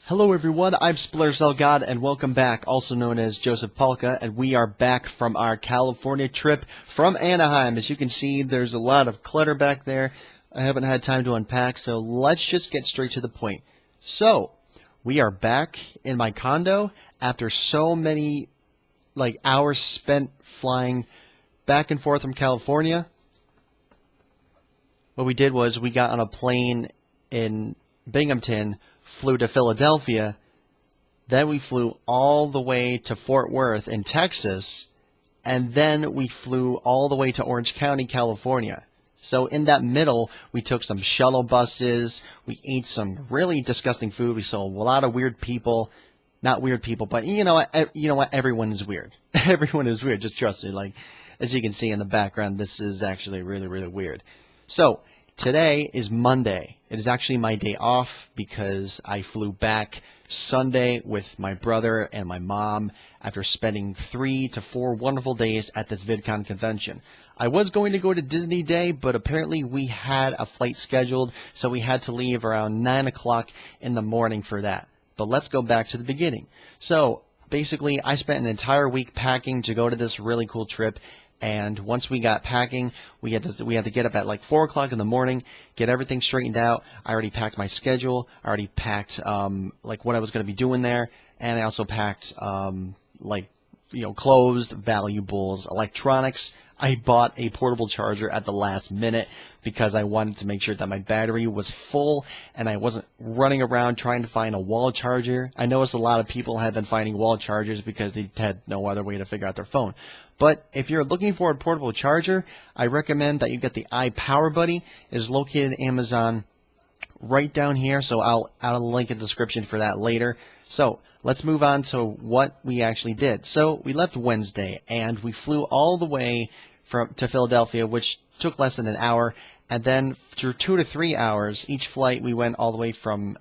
Hello everyone, I'm Splinter Cell God, and welcome back, also known as Joseph Polka, and we are back from our California trip from Anaheim. As you can see, there's a lot of clutter back there. I haven't had time to unpack, so let's just get straight to the point. So, we are back in my condo after so many hours spent flying back and forth from California. What we did was we got on a plane in Binghamton, flew to Philadelphia, then we flew all the way to Fort Worth in Texas, and then we flew all the way to Orange County, California. So in that middle, we took some shuttle buses, we ate some really disgusting food, we saw a lot of weird people. Not weird people, but you know what, everyone is weird. Everyone is weird, just trust me. As you can see in the background, this is actually really, really weird. So, today is Monday. It is actually my day off because I flew back Sunday with my brother and my mom after spending 3 to 4 wonderful days at this VidCon convention. I was going to go to Disney Day, but apparently we had a flight scheduled, so we had to leave around 9 o'clock in the morning for that. But let's go back to the beginning. So, basically, I spent an entire week packing to go to this really cool trip. And once we got packing, we had to get up at 4 o'clock in the morning, get everything straightened out. I already packed my schedule. I already packed what I was going to be doing there, and I also packed clothes, valuables, electronics. I bought a portable charger at the last minute because I wanted to make sure that my battery was full and I wasn't running around trying to find a wall charger. I noticed a lot of people have been finding wall chargers because they had no other way to figure out their phone. But if you're looking for a portable charger, I recommend that you get the iPowerBuddy. It is located in Amazon right down here, so I'll link in the description for that later. So let's move on to what we actually did. So we left Wednesday and we flew all the way to Philadelphia, which took less than an hour, and then through 2 to 3 hours each flight we went all the way from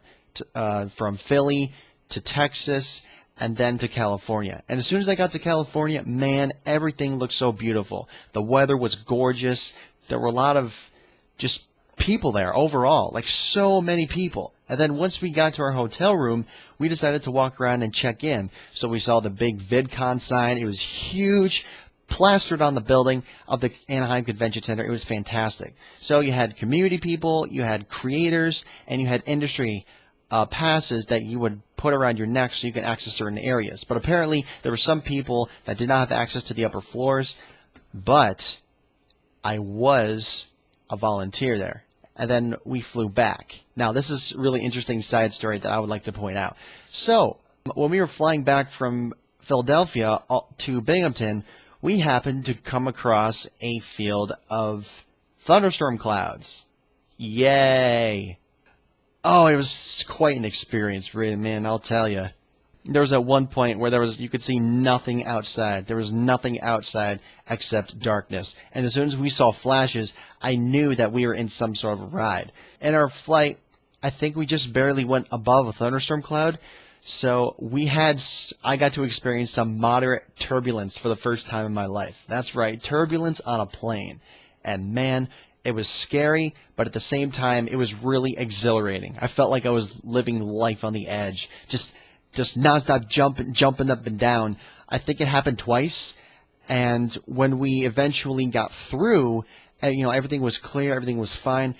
Philly to Texas and then to California. And as soon as I got to California, man, everything looked so beautiful. The weather was gorgeous. There were a lot of just people there overall, so many people. And then once we got to our hotel room, we decided to walk around and check in. So we saw the big VidCon sign. It was huge, plastered on the building of the Anaheim Convention Center. It was fantastic. So you had community people, you had creators, and you had industry passes that you would put around your neck so you can access certain areas. But apparently there were some people that did not have access to the upper floors, but I was a volunteer there. And then we flew back. Now, this is a really interesting side story that I would like to point out. So, when we were flying back from Philadelphia to Binghamton, we happened to come across a field of thunderstorm clouds. Yay! Oh, it was quite an experience, really, man, I'll tell you. There was at one point where you could see nothing outside. There was nothing outside except darkness. And as soon as we saw flashes, I knew that we were in some sort of a ride. In our flight, I think we just barely went above a thunderstorm cloud. So I got to experience some moderate turbulence for the first time in my life. That's right, turbulence on a plane. And man, it was scary, but at the same time, it was really exhilarating. I felt like I was living life on the edge. Just nonstop jumping up and down. I think it happened twice, and when we eventually got through, everything was clear, everything was fine.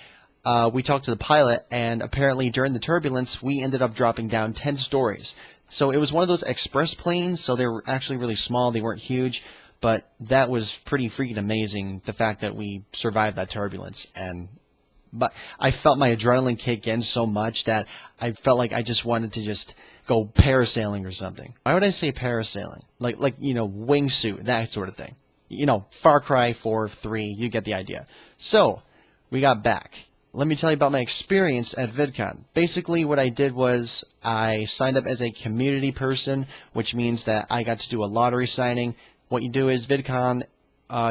We talked to the pilot, and apparently during the turbulence, we ended up dropping down 10 stories. So it was one of those express planes, so they were actually really small, they weren't huge, but that was pretty freaking amazing, the fact that we survived that turbulence. But I felt my adrenaline kick in so much that I felt like I just wanted to just go parasailing or something. Why would I say parasailing? Wingsuit, that sort of thing. Far Cry 4, 3, you get the idea. So, we got back. Let me tell you about my experience at VidCon. Basically, what I did was I signed up as a community person, which means that I got to do a lottery signing. What you do is VidCon,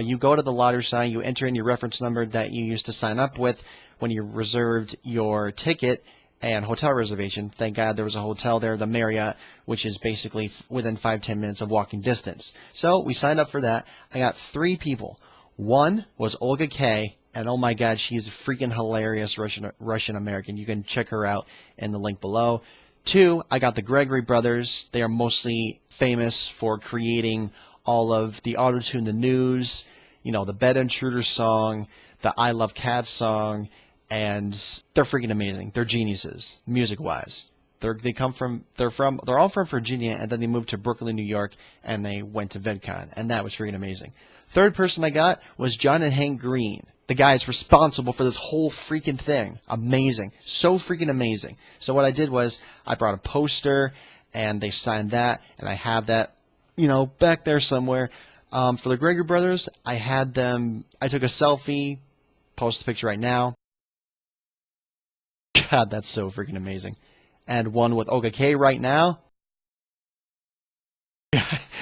you go to the lottery sign, you enter in your reference number that you used to sign up with when you reserved your ticket and hotel reservation. Thank God there was a hotel there, the Marriott, which is basically within 5-10 minutes of walking distance. So we signed up for that. I got 3 people. One was Olga K, and oh my God, she's a freaking hilarious Russian American. You can check her out in the link below. 2, I got the Gregory brothers. They are mostly famous for creating all of the Auto-Tune the News, you know, the Bed Intruder song, the I Love Cats song, and they're freaking amazing. They're geniuses, music-wise. They're all from Virginia, and then they moved to Brooklyn, New York, and they went to VidCon, and that was freaking amazing. Third person I got was John and Hank Green. The guys responsible for this whole freaking thing. Amazing. So freaking amazing. So what I did was I brought a poster, and they signed that, and I have that, you know, back there somewhere. For the Gregory brothers, I took a selfie, post the picture right now. God, that's so freaking amazing. And one with Olga K right now.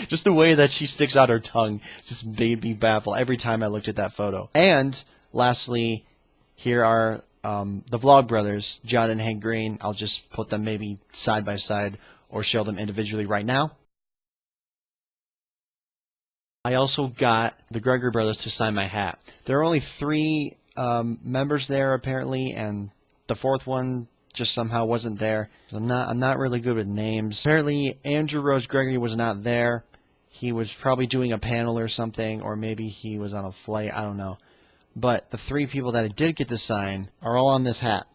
Just the way that she sticks out her tongue just made me baffle every time I looked at that photo. And lastly, here are the Vlog brothers, John and Hank Green. I'll just put them maybe side by side or show them individually right now. I also got the Gregory brothers to sign my hat. There are only 3 members there apparently, and the 4th one just somehow wasn't there. I'm not really good with names. Apparently Andrew Rose Gregory was not there. He was probably doing a panel or something, or maybe he was on a flight, I don't know. But the 3 people that I did get to sign are all on this hat.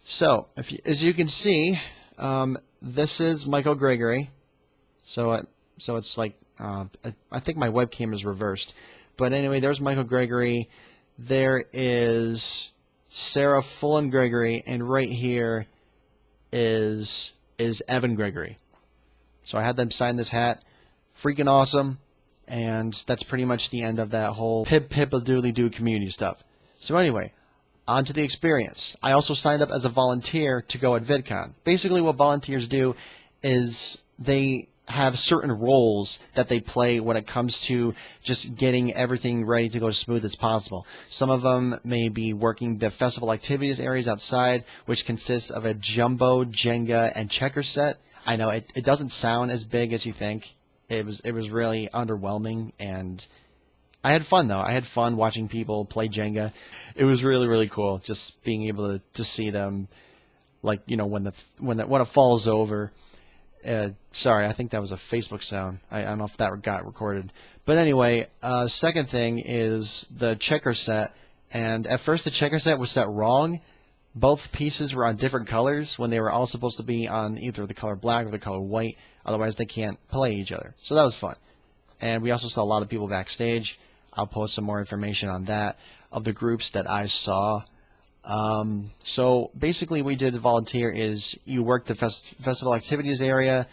So, as you can see, this is Michael Gregory. So it's like, I think my webcam is reversed. But anyway, there's Michael Gregory. There is Sarah Fullen Gregory, and right here is Evan Gregory. So I had them sign this hat. Freaking awesome. And that's pretty much the end of that whole pip-pip-a-doodly-doo community stuff. So anyway, on to the experience. I also signed up as a volunteer to go at VidCon. Basically what volunteers do is they have certain roles that they play when it comes to just getting everything ready to go as smooth as possible. Some of them may be working the festival activities areas outside, which consists of a jumbo, Jenga, and checker set. I know it doesn't sound as big as you think. It was really underwhelming, and I had fun though. I had fun watching people play Jenga. It was really, really cool just being able to see them, like, you know, when it falls over. Sorry, I think that was a Facebook sound. I don't know if that got recorded. But anyway, second thing is the checker set. And at first the checker set was set wrong. Both pieces were on different colors when they were all supposed to be on either the color black or the color white. Otherwise they can't play each other. So that was fun. And we also saw a lot of people backstage. I'll post some more information on that of the groups that I saw. So basically what we did to volunteer is you worked the festival activities area.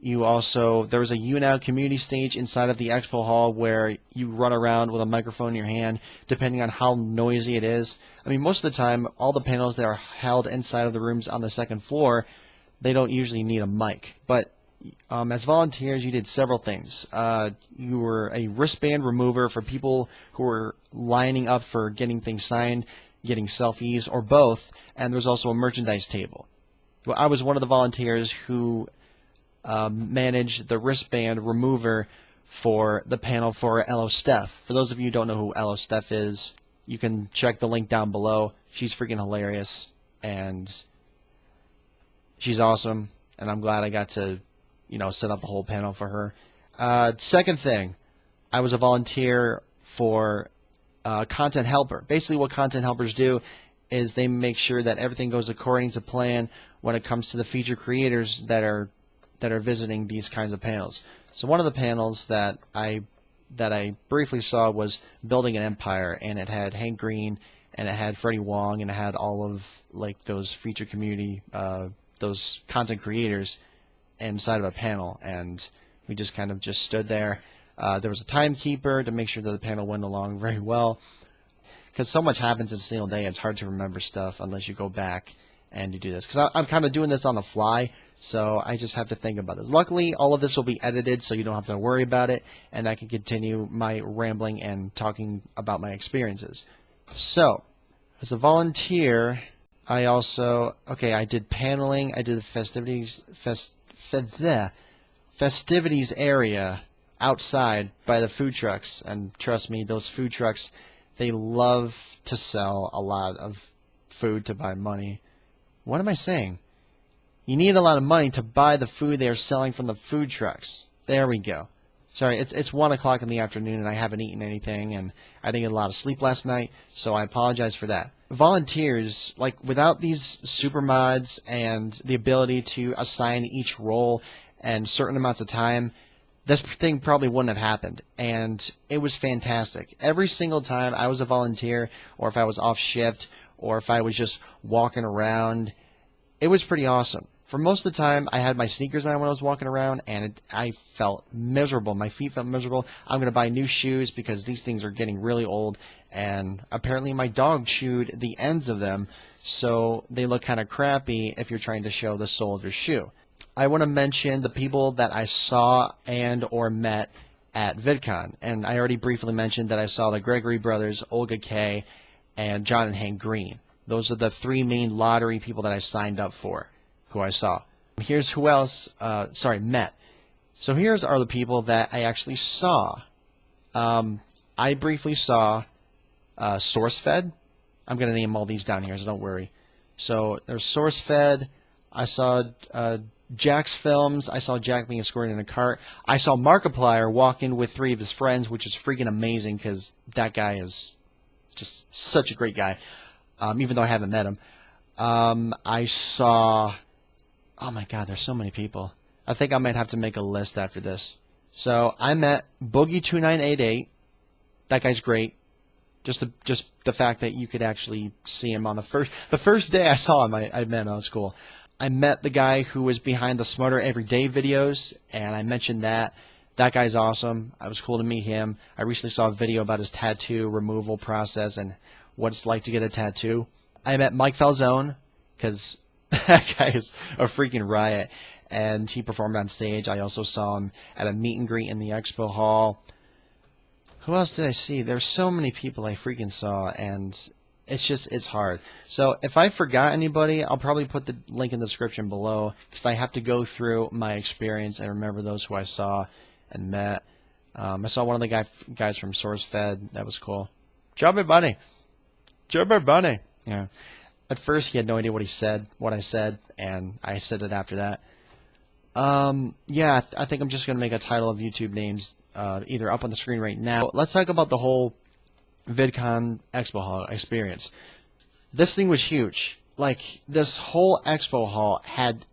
There was a YouNow community stage inside of the expo hall where you run around with a microphone in your hand depending on how noisy it is. I mean, most of the time, all the panels that are held inside of the rooms on the 2nd floor, they don't usually need a mic. But as volunteers, you did several things. You were a wristband remover for people who were lining up for getting things signed, getting selfies, or both, and there's also a merchandise table. Well, I was one of the volunteers who managed the wristband remover for the panel for Elo Steph. For those of you who don't know who Elo Steph is, you can check the link down below. She's freaking hilarious, and she's awesome, and I'm glad I got to, you know, set up the whole panel for her. Second thing, I was a volunteer for content helper. Basically what content helpers do is they make sure that everything goes according to plan when it comes to the feature creators that are visiting these kinds of panels. So one of the panels that I briefly saw was Building an Empire, and it had Hank Green, and it had Freddie Wong, and it had all of like those feature community, those content creators inside of a panel, and we just kind of just stood there. There was a timekeeper to make sure that the panel went along very well, because so much happens in a single day, it's hard to remember stuff unless you go back and you do this. Because I'm kind of doing this on the fly, so I just have to think about this. Luckily, all of this will be edited, so you don't have to worry about it, and I can continue my rambling and talking about my experiences. So, as a volunteer, I did paneling, I did the festivities area outside by the food trucks, and trust me, those food trucks, they love to sell a lot of food to buy money. What am I saying? You need a lot of money to buy the food they are selling from the food trucks. There we go. Sorry, it's 1 o'clock in the afternoon and I haven't eaten anything and I didn't get a lot of sleep last night, so I apologize for that. Volunteers, like without these super mods and the ability to assign each role and certain amounts of time, this thing probably wouldn't have happened. And it was fantastic. Every single time I was a volunteer, or if I was off shift, or if I was just walking around, it was pretty awesome. For most of the time, I had my sneakers on when I was walking around, and I felt miserable. My feet felt miserable. I'm going to buy new shoes because these things are getting really old, and apparently my dog chewed the ends of them, so they look kind of crappy if you're trying to show the sole of your shoe. I want to mention the people that I saw and or met at VidCon, and I already briefly mentioned that I saw the Gregory brothers, Olga K, and John and Hank Green. Those are the 3 main lottery people that I signed up for, who I saw. Here's who else, met. So here's are the people that I actually saw. I briefly saw SourceFed. I'm going to name all these down here, so don't worry. So there's SourceFed. I saw Jack's Films. I saw Jack being escorted in a cart. I saw Markiplier walking with 3 of his friends, which is freaking amazing because that guy is just such a great guy, even though I haven't met him. I saw... Oh my god, there's so many people. I think I might have to make a list after this. So I met Boogie2988. That guy's great. Just the fact that you could actually see him on the first day I saw him, I met him. That was cool. I met the guy who was behind the Smarter Everyday videos, and I mentioned that. That guy's awesome. It was cool to meet him. I recently saw a video about his tattoo removal process and what it's like to get a tattoo. I met Mike Falzone, because that guy is a freaking riot, and he performed on stage. I also saw him at a meet and greet in the expo hall. Who else did I see? There's so many people I freaking saw, and it's hard. So if I forgot anybody, I'll probably put the link in the description below, because I have to go through my experience and remember those who I saw and met. I saw one of the guys from SourceFed. That was cool. Chubby Bunny. Chubby Bunny. Yeah. At first, he had no idea what I said, and I said it after that. Yeah, I think I'm just going to make a title of YouTube names either up on the screen right now. Let's talk about the whole VidCon Expo Hall experience. This thing was huge. Like, this whole Expo Hall had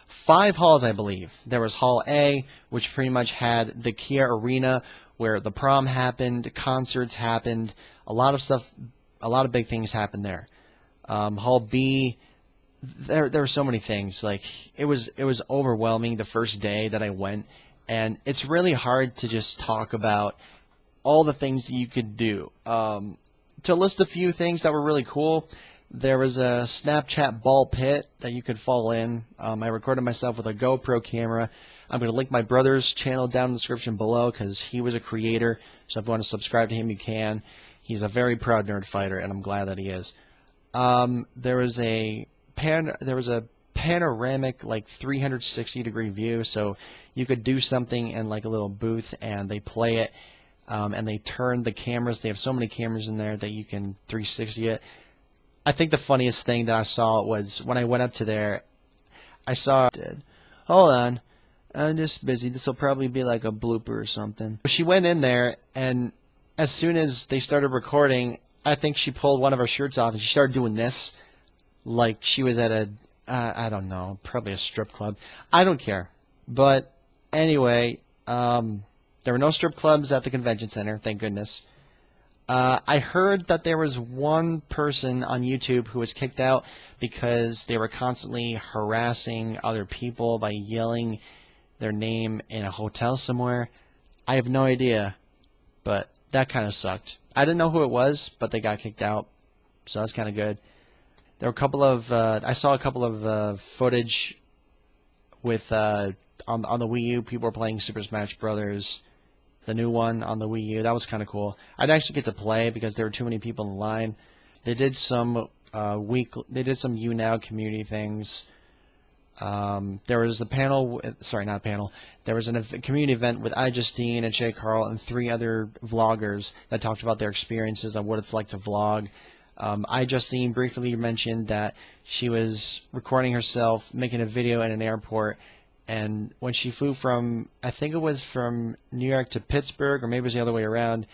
5 halls, I believe. There was Hall A, which pretty much had the Kia Arena, where the prom happened, concerts happened, a lot of big things happened there. Hall B, there were so many things. Like, it was overwhelming the first day that I went, and it's really hard to just talk about all the things that you could do. To list a few things that were really cool, there was a Snapchat ball pit that you could fall in. I recorded myself with a GoPro camera. I'm going to link my brother's channel down in the description below because he was a creator, so if you want to subscribe to him, you can. He's a very proud nerd fighter, and I'm glad that he is. There was a panoramic, like 360-degree view, so you could do something in like a little booth, and they play it, and they turn the cameras. They have so many cameras in there that you can 360 it. I think the funniest thing that I saw was when I went up to there, I saw... Hold on. I'm just busy. This will probably be like a blooper or something. She went in there, and as soon as they started recording, I think she pulled one of her shirts off and she started doing this like she was at a, I don't know, probably a strip club. I don't care. But anyway, there were no strip clubs at the convention center, thank goodness. I heard that there was one person on YouTube who was kicked out because they were constantly harassing other people by yelling their name in a hotel somewhere. I have no idea, but that kind of sucked. I didn't know who it was, but they got kicked out, so that's kind of good. There were a couple of I saw a couple of footage with on the Wii U. People were playing Super Smash Brothers, the new one on the Wii U. That was kind of cool. I didn't actually get to play because there were too many people in line. They did some You Now community things. There was a panel, sorry, not a panel. There was a community event with iJustine and Shay Carl and 3 other vloggers that talked about their experiences on what it's like to vlog. I just seen briefly mentioned that she was recording herself making a video in an airport, and when she flew from, I think it was from New York to Pittsburgh, or maybe it was the other way around,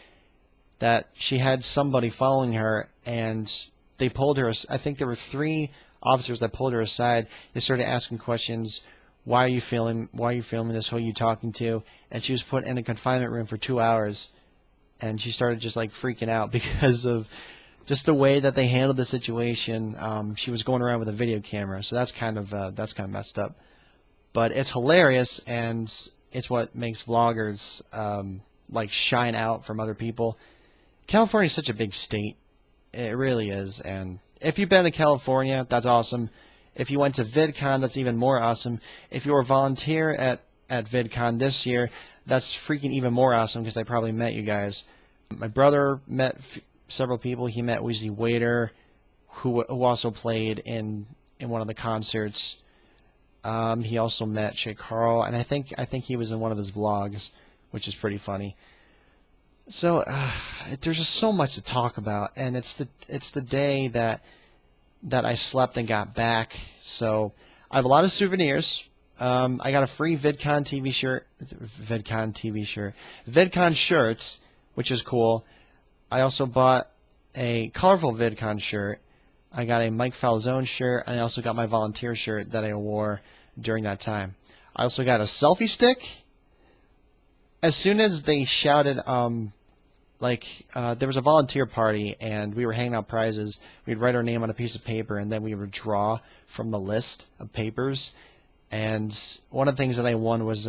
that she had somebody following her, and they pulled her. I think there were 3 officers that pulled her aside. They started asking questions. Why are you filming this? Who are you talking to? And she was put in a confinement room for 2 hours, and she started just like freaking out because of just the way that they handled the situation. She was going around with a video camera, so that's kind of messed up. But it's hilarious, and it's what makes vloggers like shine out from other people. California is such a big state. It really is. And if you've been to California, that's awesome. If you went to VidCon, that's even more awesome. If you were a volunteer at VidCon this year, that's freaking even more awesome because I probably met you guys. My brother met several people. He met Weezy Waiter, who also played in one of the concerts. He also met Shay Carl, and I think he was in one of his vlogs, which is pretty funny. So there's just so much to talk about, and it's the day that I slept and got back. So I have a lot of souvenirs. I got a free VidCon shirts, which is cool. I also bought a colorful VidCon shirt. I got a Mike Falzone shirt, and I also got my volunteer shirt that I wore during that time. I also got a selfie stick. As soon as they shouted, there was a volunteer party, and we were handing out prizes. We'd write our name on a piece of paper, and then we would draw from the list of papers. And one of the things that I won was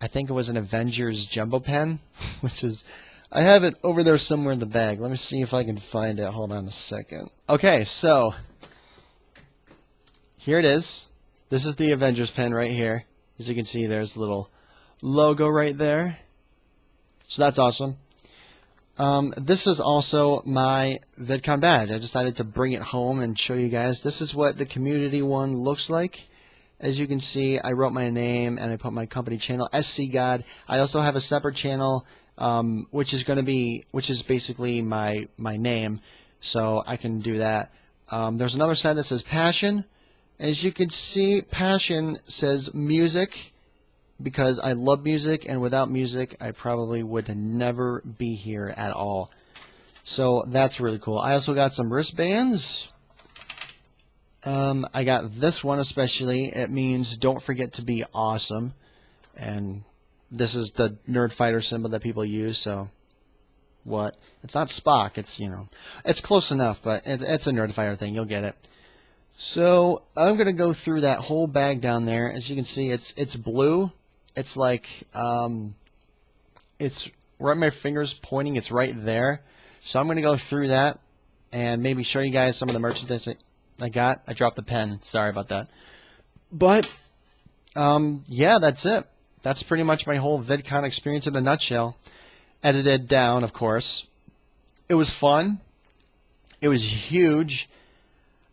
I think it was an Avengers jumbo pen, which is, I have it over there somewhere in the bag. Let me see if I can find it. Hold on a second. Okay, so here it is. This is the Avengers pen right here. As you can see, there's the little logo right there. So that's awesome. This is also my VidCon badge. I decided to bring it home and show you guys. This is what the community one looks like. As you can see, I wrote my name and I put my company channel, SC God. I also have a separate channel, which is basically my name, so I can do that. There's another side that says Passion. As you can see, Passion says music, because I love music, and without music, I probably would never be here at all. So that's really cool. I also got some wristbands. I got this one especially. It means don't forget to be awesome. And this is the Nerd Fighter symbol that people use, so what? It's not Spock, it's, it's close enough, but it's a Nerd Fighter thing. You'll get it. So I'm going to go through that whole bag down there. As you can see, it's blue. It's like, it's where my finger's pointing, it's right there. So I'm going to go through that and maybe show you guys some of the merchandise I got. I dropped the pen. Sorry about that. But, yeah, that's it. That's pretty much my whole VidCon experience in a nutshell. Edited down, of course. It was fun. It was huge.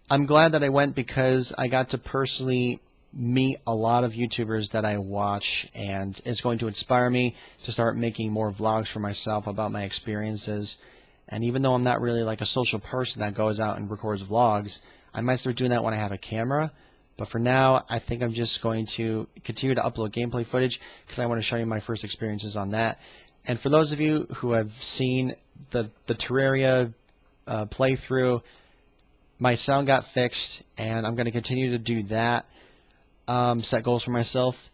I'm glad that I went because I got to personally meet a lot of YouTubers that I watch, and it's going to inspire me to start making more vlogs for myself about my experiences. And even though I'm not really like a social person that goes out and records vlogs, I might start doing that when I have a camera. But for now, I think I'm just going to continue to upload gameplay footage because I want to show you my first experiences on that. And for those of you who have seen the Terraria playthrough, my sound got fixed, and I'm going to continue to do that. Set goals for myself.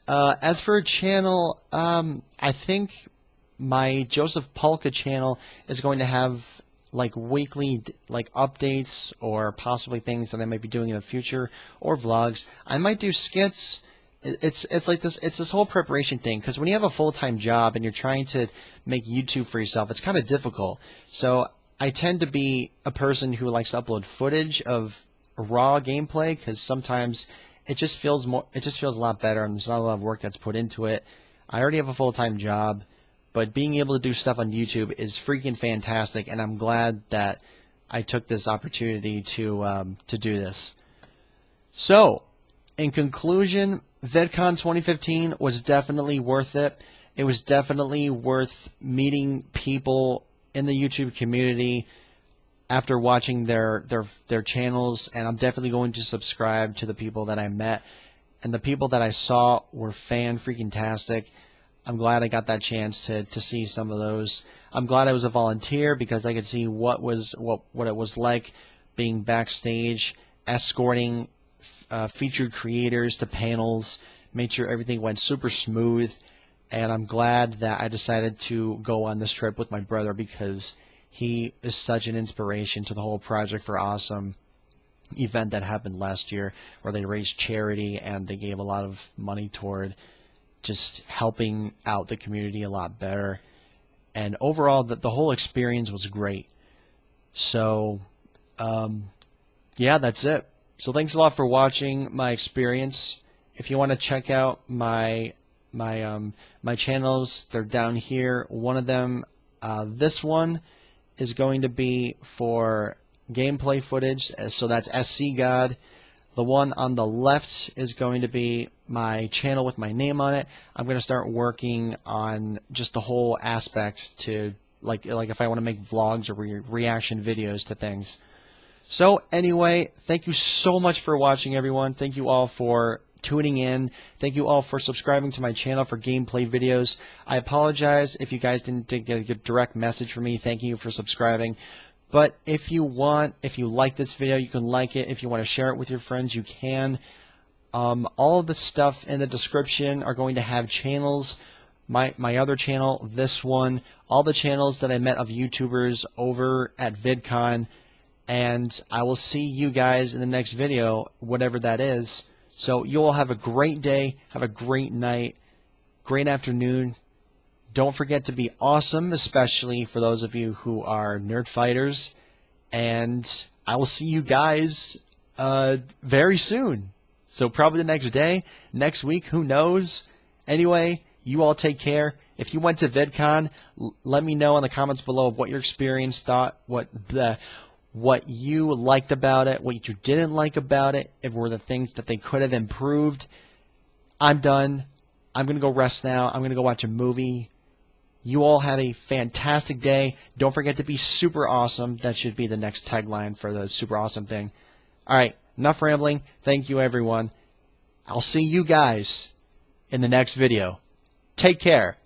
As for a channel, I think my Joseph Polka channel is going to have like weekly updates or possibly things that I might be doing in the future, or vlogs. I might do skits. It's like this. It's this whole preparation thing, because when you have a full-time job and you're trying to make YouTube for yourself, it's kind of difficult. So I tend to be a person who likes to upload footage of raw gameplay, because sometimes it just feels a lot better, and there's not a lot of work that's put into it. I already have a full-time job, but being able to do stuff on YouTube is freaking fantastic, and I'm glad that I took this opportunity to do this. So, in conclusion, VidCon 2015 was definitely worth it. It was definitely worth meeting people in the YouTube community after watching their channels, and I'm definitely going to subscribe to the people that I met, and the people that I saw were fan-freaking-tastic. I'm glad I got that chance to see some of those. I'm glad I was a volunteer because I could see what it was like being backstage, escorting featured creators to panels, made sure everything went super smooth, and I'm glad that I decided to go on this trip with my brother because he is such an inspiration to the whole Project for Awesome event that happened last year, where they raised charity and they gave a lot of money toward just helping out the community a lot better. And overall, the whole experience was great. So, yeah, that's it. So thanks a lot for watching my experience. If you want to check out my channels, they're down here. One of them, this one, is going to be for gameplay footage, so that's SC God. The one on the left is going to be my channel with my name on it. I'm going to start working on just the whole aspect to, like if I want to make vlogs or reaction videos to things. So anyway, thank you so much for watching, everyone. Thank you all for tuning in. Thank you all for subscribing to my channel for gameplay videos. I apologize if you guys didn't get a direct message from me. Thank you for subscribing. But if you like this video, you can like it. If you want to share it with your friends, you can. All of the stuff in the description are going to have channels. My other channel, this one, all the channels that I met of YouTubers over at VidCon. And I will see you guys in the next video, whatever that is. So you all have a great day, have a great night, great afternoon. Don't forget to be awesome, especially for those of you who are nerd fighters. And I will see you guys very soon. So probably the next day, next week, who knows? Anyway, you all take care. If you went to VidCon, let me know in the comments below of what your experience thought, what you liked about it, what you didn't like about it, if were the things that they could have improved. I'm done. I'm going to go rest now. I'm going to go watch a movie. You all have a fantastic day. Don't forget to be super awesome. That should be the next tagline for the super awesome thing. All right, enough rambling. Thank you, everyone. I'll see you guys in the next video. Take care.